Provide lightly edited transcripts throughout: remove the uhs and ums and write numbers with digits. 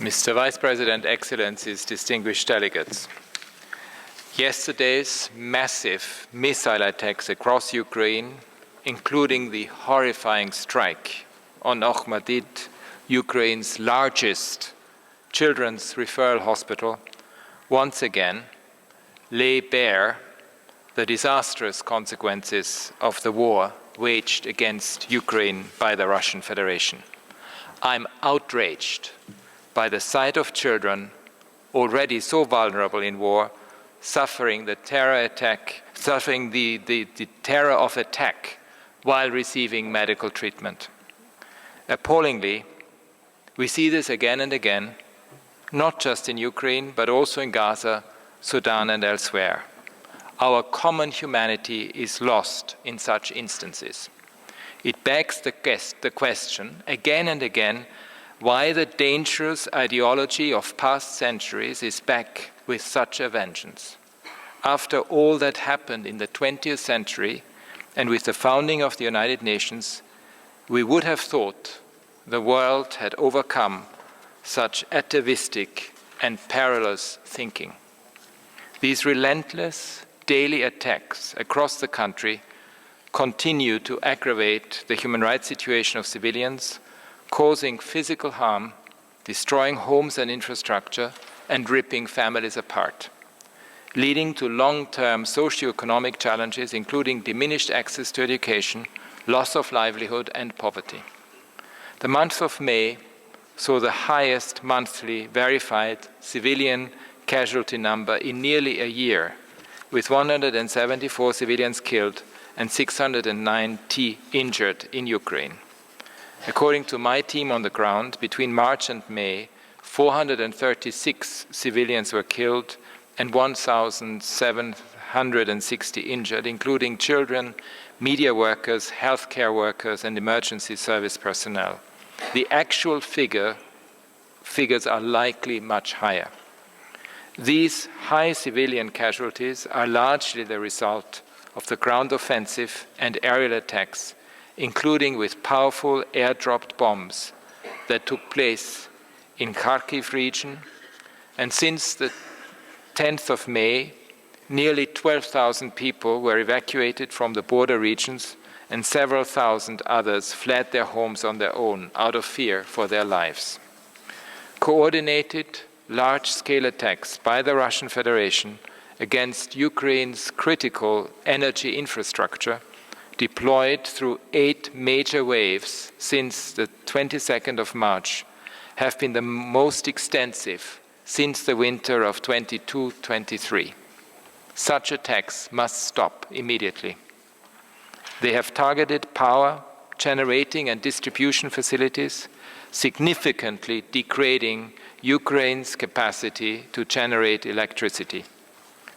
Mr. Vice President, Excellencies, distinguished delegates. Yesterday's massive missile attacks across Ukraine, including the horrifying strike on Ohmedid, Ukraine's largest children's referral hospital, once again lay bare the disastrous consequences of the war waged against Ukraine by the Russian Federation. I'm outraged by the sight of children already so vulnerable in war, suffering the terror of attack while receiving medical treatment. Appallingly, we see this again and again, not just in Ukraine, but also in Gaza, Sudan, and elsewhere. Our common humanity is lost in such instances. It begs the question, again and again, why the dangerous ideology of past centuries is back with such a vengeance. After all that happened in the 20th century and with the founding of the United Nations, we would have thought the world had overcome such atavistic and perilous thinking. These relentless daily attacks across the country continue to aggravate the human rights situation of civilians, causing physical harm, destroying homes and infrastructure, and ripping families apart, leading to long-term socio-economic challenges, including diminished access to education, loss of livelihood, and poverty. The month of May saw the highest monthly verified civilian casualty number in nearly a year, with 174 civilians killed and 690 injured in Ukraine. According to my team on the ground, between March and May, 436 civilians were killed and 1,760 injured, including children, media workers, healthcare workers, and emergency service personnel. The actual figures are likely much higher. These high civilian casualties are largely the result of the ground offensive and aerial attacks, including with powerful air-dropped bombs that took place in Kharkiv region. And since the 10th of May, nearly 12,000 people were evacuated from the border regions, and several thousand others fled their homes on their own out of fear for their lives. Coordinated, large-scale attacks by the Russian Federation against Ukraine's critical energy infrastructure, deployed through 8 major waves since the 22nd of March, have been the most extensive since the winter of 22-23. Such attacks must stop immediately. They have targeted power, generating and distribution facilities, significantly degrading Ukraine's capacity to generate electricity.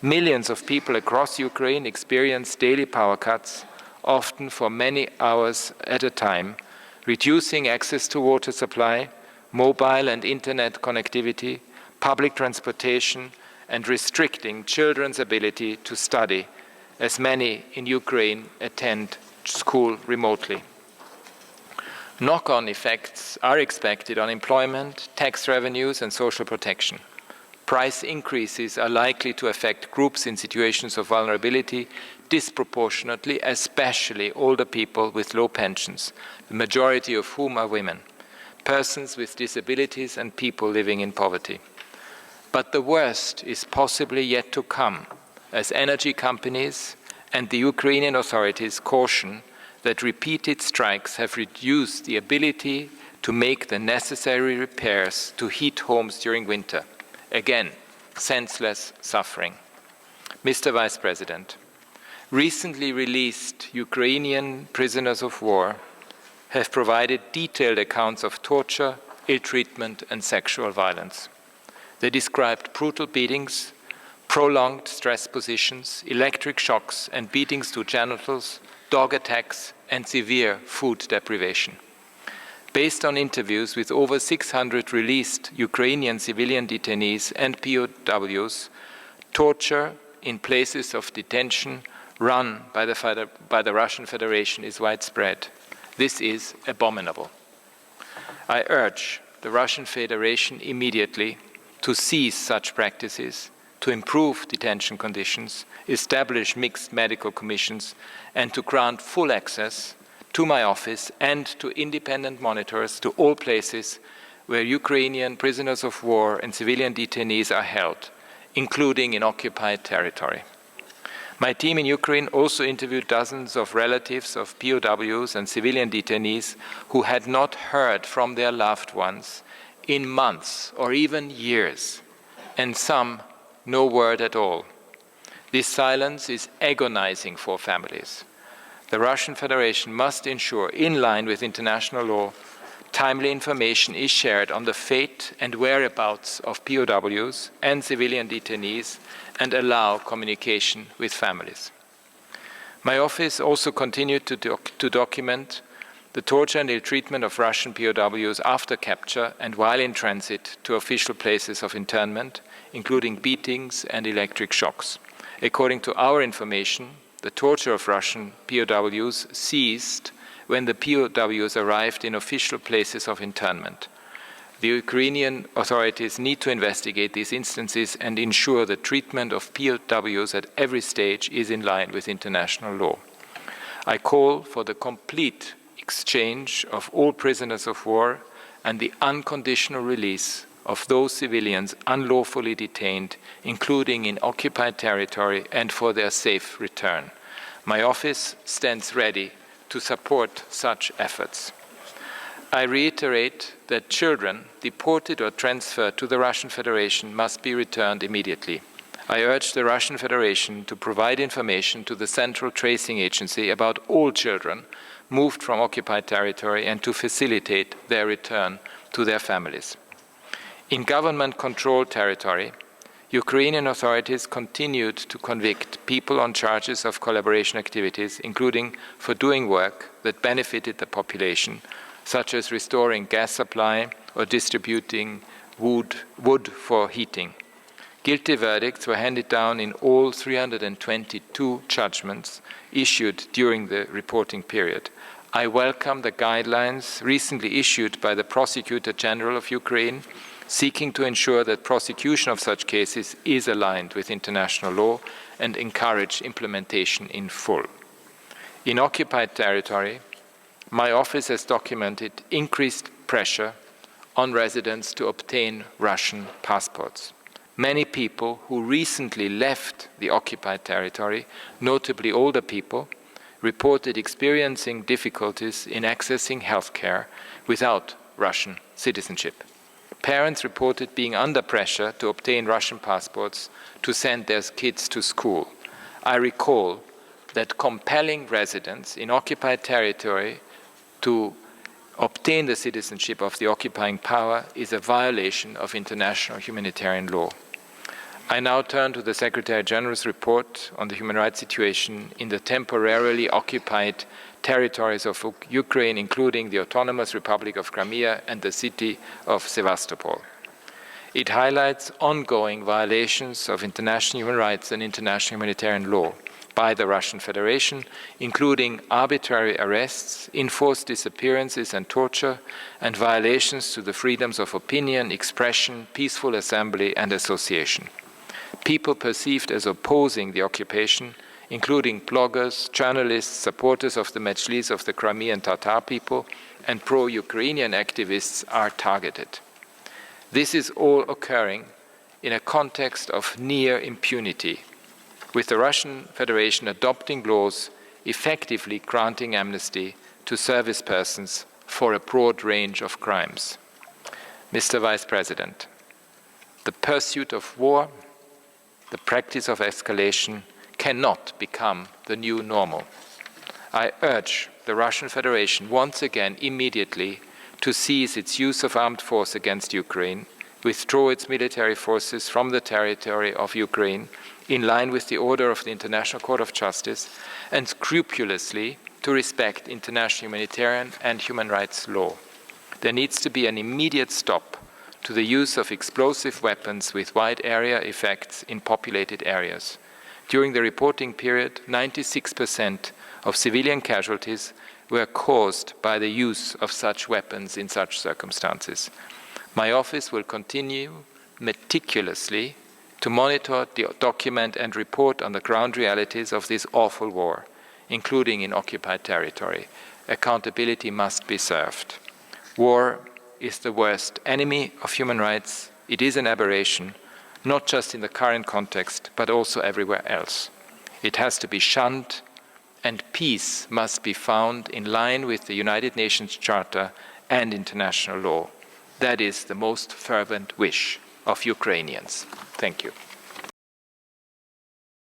Millions of people across Ukraine experience daily power cuts, often for many hours at a time, reducing access to water supply, mobile and internet connectivity, public transportation, and restricting children's ability to study, as many in Ukraine attend school remotely. Knock-on effects are expected on employment, tax revenues, and social protection. Price increases are likely to affect groups in situations of vulnerability disproportionately, especially older people with low pensions, the majority of whom are women, persons with disabilities, and people living in poverty. But the worst is possibly yet to come, as energy companies and the Ukrainian authorities caution that repeated strikes have reduced the ability to make the necessary repairs to heat homes during winter. Again, senseless suffering. Mr. Vice President, recently released Ukrainian prisoners of war have provided detailed accounts of torture, ill treatment, and sexual violence. They described brutal beatings, prolonged stress positions, electric shocks and beatings to genitals, dog attacks, and severe food deprivation. Based on interviews with over 600 released Ukrainian civilian detainees and POWs, torture in places of detention run by the Russian Federation is widespread. This is abominable. I urge the Russian Federation immediately to cease such practices, to improve detention conditions, establish mixed medical commissions, and to grant full access to my office and to independent monitors to all places where Ukrainian prisoners of war and civilian detainees are held, including in occupied territory. My team in Ukraine also interviewed dozens of relatives of POWs and civilian detainees who had not heard from their loved ones in months or even years, and some no word at all. This silence is agonizing for families. The Russian Federation must ensure, in line with international law, timely information is shared on the fate and whereabouts of POWs and civilian detainees and allow communication with families. My office also continued to document the torture and ill treatment of Russian POWs after capture and while in transit to official places of internment, including beatings and electric shocks. According to our information, the torture of Russian POWs ceased when the POWs arrived in official places of internment. The Ukrainian authorities need to investigate these instances and ensure the treatment of POWs at every stage is in line with international law. I call for the complete exchange of all prisoners of war and the unconditional release of those civilians unlawfully detained, including in occupied territory, and for their safe return. My office stands ready to support such efforts. I reiterate that children deported or transferred to the Russian Federation must be returned immediately. I urge the Russian Federation to provide information to the Central Tracing Agency about all children moved from occupied territory and to facilitate their return to their families. In government-controlled territory, Ukrainian authorities continued to convict people on charges of collaboration activities, including for doing work that benefited the population, such as restoring gas supply or distributing wood for heating. Guilty verdicts were handed down in all 322 judgments issued during the reporting period. I welcome the guidelines recently issued by the Prosecutor General of Ukraine, seeking to ensure that prosecution of such cases is aligned with international law and encourage implementation in full. In occupied territory, my office has documented increased pressure on residents to obtain Russian passports. Many people who recently left the occupied territory, notably older people, reported experiencing difficulties in accessing healthcare without Russian citizenship. Parents reported being under pressure to obtain Russian passports to send their kids to school. I recall that compelling residents in occupied territory to obtain the citizenship of the occupying power is a violation of international humanitarian law. I now turn to the Secretary General's report on the human rights situation in the temporarily occupied territories of Ukraine, including the Autonomous Republic of Crimea and the city of Sevastopol. It highlights ongoing violations of international human rights and international humanitarian law by the Russian Federation, including arbitrary arrests, enforced disappearances and torture, and violations to the freedoms of opinion, expression, peaceful assembly, and association. People perceived as opposing the occupation, including bloggers, journalists, supporters of the Majlis of the Crimean Tatar people, and pro-Ukrainian activists are targeted. This is all occurring in a context of near impunity, with the Russian Federation adopting laws effectively granting amnesty to service persons for a broad range of crimes. Mr. Vice President, the pursuit of war, the practice of escalation cannot become the new normal. I urge the Russian Federation once again immediately to cease its use of armed force against Ukraine, withdraw its military forces from the territory of Ukraine in line with the order of the International Court of Justice, and scrupulously to respect international humanitarian and human rights law. There needs to be an immediate stop to the use of explosive weapons with wide area effects in populated areas. During the reporting period, 96% of civilian casualties were caused by the use of such weapons in such circumstances. My office will continue meticulously to monitor, document and report on the ground realities of this awful war, including in occupied territory. Accountability must be served. War is the worst enemy of human rights. It is an aberration, not just in the current context, but also everywhere else. It has to be shunned, and peace must be found in line with the United Nations Charter and international law. That is the most fervent wish of Ukrainians. Thank you.